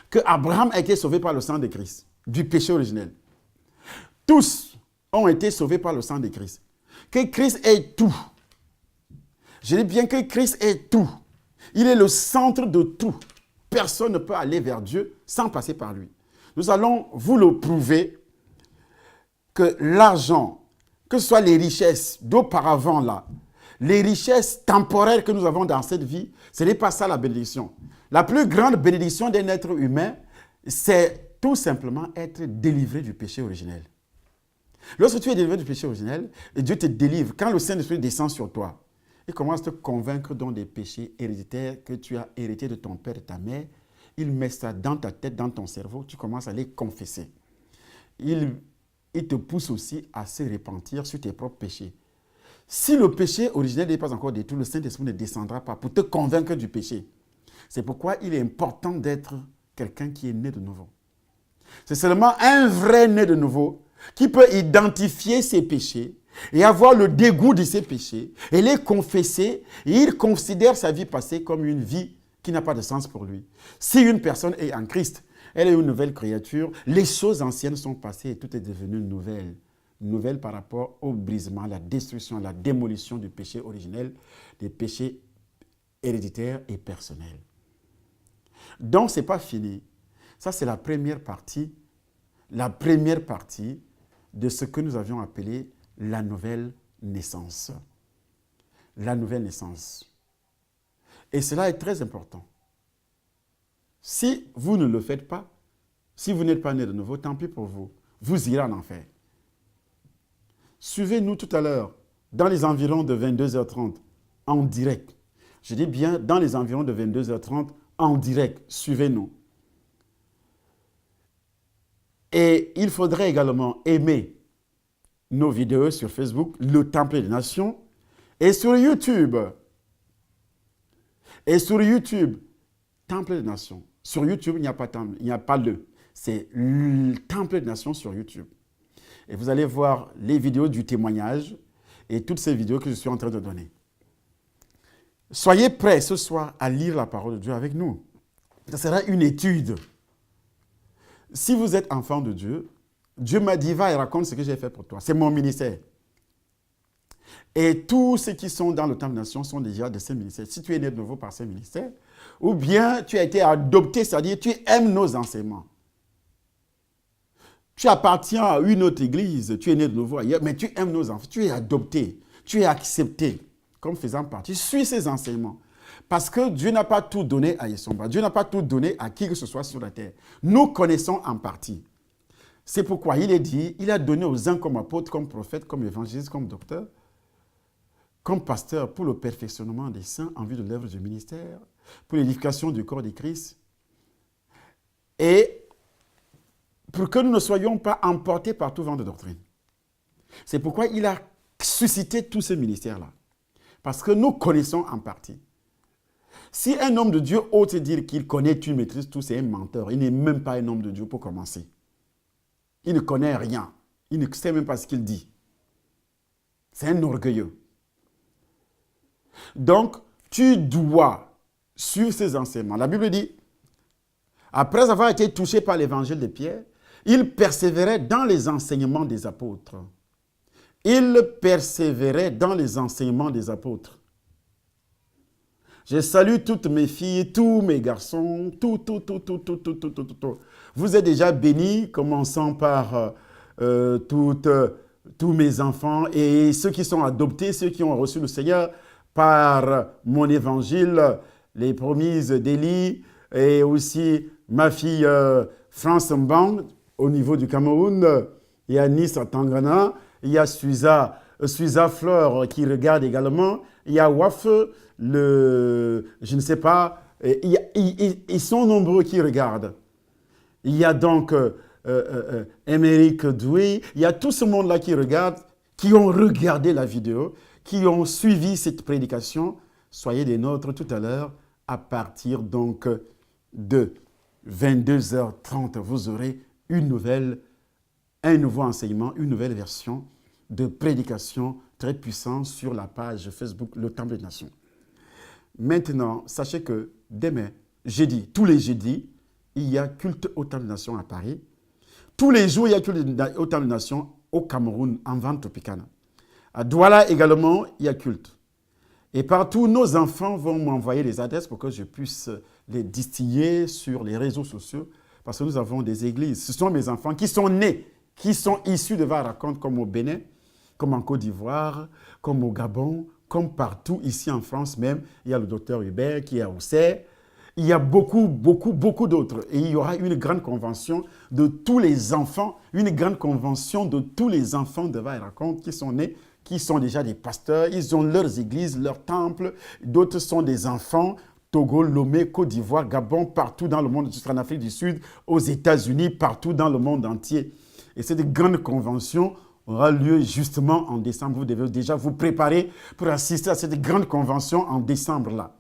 Que Abraham a été sauvé par le sang de Christ, du péché originel. Tous ont été sauvés par le sang de Christ. Que Christ est tout. Je dis bien que Christ est tout. Il est le centre de tout. Personne ne peut aller vers Dieu sans passer par lui. Nous allons vous le prouver que l'argent, que ce soit les richesses d'auparavant là, les richesses temporaires que nous avons dans cette vie, ce n'est pas ça la bénédiction. La plus grande bénédiction d'un être humain, c'est tout simplement être délivré du péché originel. Lorsque tu es délivré du péché originel, et Dieu te délivre, quand le Saint-Esprit descend sur toi, il commence à te convaincre dans des péchés héréditaires que tu as hérités de ton père et ta mère, il met ça dans ta tête, dans ton cerveau, tu commences à les confesser. Il te pousse aussi à se repentir sur tes propres péchés. Si le péché originel n'est pas encore détruit, le Saint-Esprit ne descendra pas pour te convaincre du péché. C'est pourquoi il est important d'être quelqu'un qui est né de nouveau. C'est seulement un vrai né de nouveau qui peut identifier ses péchés et avoir le dégoût de ses péchés et les confesser. Et il considère sa vie passée comme une vie qui n'a pas de sens pour lui. Si une personne est en Christ, elle est une nouvelle créature, les choses anciennes sont passées et tout est devenu nouvelle. Nouvelle par rapport au brisement, la destruction, la démolition du péché originel, des péchés héréditaires et personnels. Donc, ce n'est pas fini. Ça, c'est la première partie de ce que nous avions appelé la nouvelle naissance. La nouvelle naissance. Et cela est très important. Si vous ne le faites pas, si vous n'êtes pas né de nouveau, tant pis pour vous. Vous irez en enfer. Suivez-nous tout à l'heure, dans les environs de 22h30, en direct. Je dis bien dans les environs de 22h30, en direct. Suivez-nous. Et il faudrait également aimer nos vidéos sur Facebook, le Temple des Nations, et sur YouTube. Et sur YouTube, Temple des Nations. Sur YouTube, il n'y a pas temple, il n'y a pas le. C'est le Temple des Nations sur YouTube. Et vous allez voir les vidéos du témoignage et toutes ces vidéos que je suis en train de donner. Soyez prêts ce soir à lire la parole de Dieu avec nous. Ce sera une étude. Si vous êtes enfant de Dieu, Dieu m'a dit, va et raconte ce que j'ai fait pour toi. C'est mon ministère. Et tous ceux qui sont dans le Temple des Nations sont déjà de ce ministère. Si tu es né de nouveau par ce ministère, ou bien tu as été adopté, c'est-à-dire tu aimes nos enseignements. Tu appartiens à une autre église, tu es né de nouveau ailleurs, mais tu aimes nos enfants, tu es adopté, tu es accepté comme faisant partie. Suis ces enseignements. Parce que Dieu n'a pas tout donné à Yesomba. Dieu n'a pas tout donné à qui que ce soit sur la terre. Nous connaissons en partie. C'est pourquoi il est dit, il a donné aux uns comme apôtres, comme prophètes, comme évangélistes, comme docteurs, comme pasteurs pour le perfectionnement des saints en vue de l'œuvre du ministère, pour l'édification du corps de Christ. Et pour que nous ne soyons pas emportés par tout vent de doctrine. C'est pourquoi il a suscité tous ces ministères-là. Parce que nous connaissons en partie. Si un homme de Dieu ose dire qu'il connaît, tu maîtrises tout, c'est un menteur. Il n'est même pas un homme de Dieu pour commencer. Il ne connaît rien. Il ne sait même pas ce qu'il dit. C'est un orgueilleux. Donc, tu dois suivre ces enseignements. La Bible dit, après avoir été touché par l'évangile de Pierre, il persévérait dans les enseignements des apôtres. Il persévérait dans les enseignements des apôtres. Je salue toutes mes filles, tous mes garçons, tout. Vous êtes déjà bénis, commençant par tous mes enfants et ceux qui sont adoptés, ceux qui ont reçu le Seigneur par mon évangile, les promises d'Élie et aussi ma fille France Mbang au niveau du Cameroun. Il y a Nice à Tangana, il y a Suiza Fleur qui regarde également, il y a Waf, je ne sais pas, ils sont nombreux qui regardent. Il y a donc Émeric Doué, il y a tout ce monde-là qui regarde, qui ont regardé la vidéo, qui ont suivi cette prédication. Soyez des nôtres tout à l'heure, à partir donc de 22h30, vous aurez un nouveau enseignement, une nouvelle version de prédication très puissante sur la page Facebook Le Temple des Nations. Maintenant, sachez que demain, jeudi, tous les jeudis, il y a culte au Temple des Nations à Paris. Tous les jours, il y a culte au Temple des Nations au Cameroun, en Vente Tropicana. À Douala également, il y a culte. Et partout, nos enfants vont m'envoyer les adresses pour que je puisse les distiller sur les réseaux sociaux, parce que nous avons des églises. Ce sont mes enfants qui sont nés, qui sont issus de Varaconte, comme au Bénin, comme en Côte d'Ivoire, comme au Gabon, comme partout, ici en France même. Il y a le docteur Hubert qui est à Auxerre. Il y a beaucoup d'autres. Et il y aura une grande convention de tous les enfants, une grande convention de tous les enfants de Varaconte qui sont nés, qui sont déjà des pasteurs. Ils ont leurs églises, leurs temples. D'autres sont des enfants. Togo, Lomé, Côte d'Ivoire, Gabon, partout dans le monde, en Afrique du Sud, aux États-Unis, partout dans le monde entier. Et cette grande convention aura lieu justement en décembre. Vous devez déjà vous préparer pour assister à cette grande convention en décembre-là.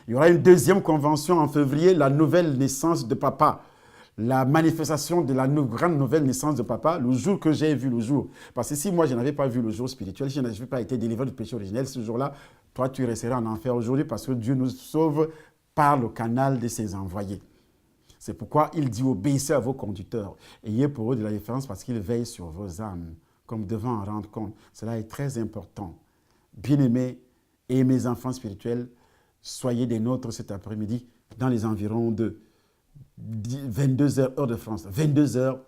Il y aura une deuxième convention en février, la nouvelle naissance de papa. La manifestation de la grande nouvelle naissance de papa, le jour que j'ai vu le jour. Parce que si moi, je n'avais pas vu le jour spirituel, si je n'avais pas été délivré du péché originel ce jour-là, toi, tu resteras en enfer aujourd'hui parce que Dieu nous sauve par le canal de ses envoyés. C'est pourquoi il dit obéissez à vos conducteurs. Ayez pour eux de la différence parce qu'ils veillent sur vos âmes, comme devant en rendre compte. Cela est très important. Bien-aimés et mes enfants spirituels, soyez des nôtres cet après-midi dans les environs de 22h heure de France, 22h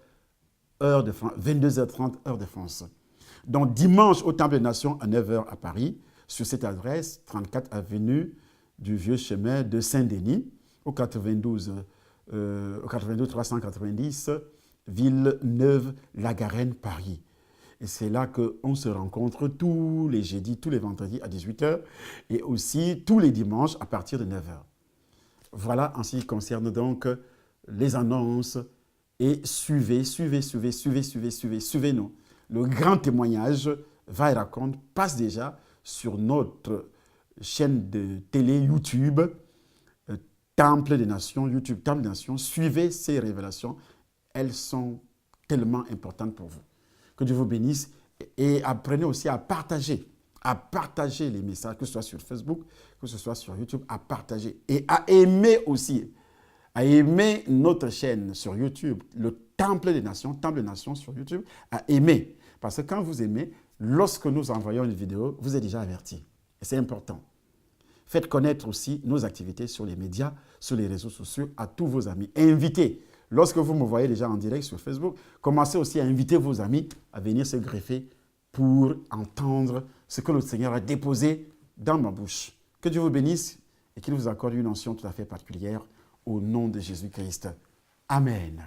heure de France, 22h30 heure de France. Donc dimanche au Temple des Nations à 9h à Paris, sur cette adresse, 34 avenue du Vieux Chemin de Saint-Denis, au 92 390, Villeneuve-la-Garenne, Paris. Et c'est là qu'on se rencontre tous les jeudis, tous les vendredis à 18h et aussi tous les dimanches à partir de 9h. Voilà en ce qui concerne donc les annonces et suivez-nous. Le grand témoignage va et raconte passe déjà sur notre chaîne de télé YouTube, Temple des Nations, YouTube Temple des Nations. Suivez ces révélations, elles sont tellement importantes pour vous. Que Dieu vous bénisse et apprenez aussi à partager les messages, que ce soit sur Facebook, que ce soit sur YouTube, à partager et à aimer aussi, à aimer notre chaîne sur YouTube, le Temple des Nations sur YouTube, à aimer. Parce que quand vous aimez, lorsque nous envoyons une vidéo, vous êtes déjà averti. Et c'est important. Faites connaître aussi nos activités sur les médias, sur les réseaux sociaux, à tous vos amis. Invitez. Lorsque vous me voyez déjà en direct sur Facebook, commencez aussi à inviter vos amis à venir se greffer pour entendre ce que le Seigneur a déposé dans ma bouche. Que Dieu vous bénisse et qu'il vous accorde une onction tout à fait particulière au nom de Jésus-Christ. Amen.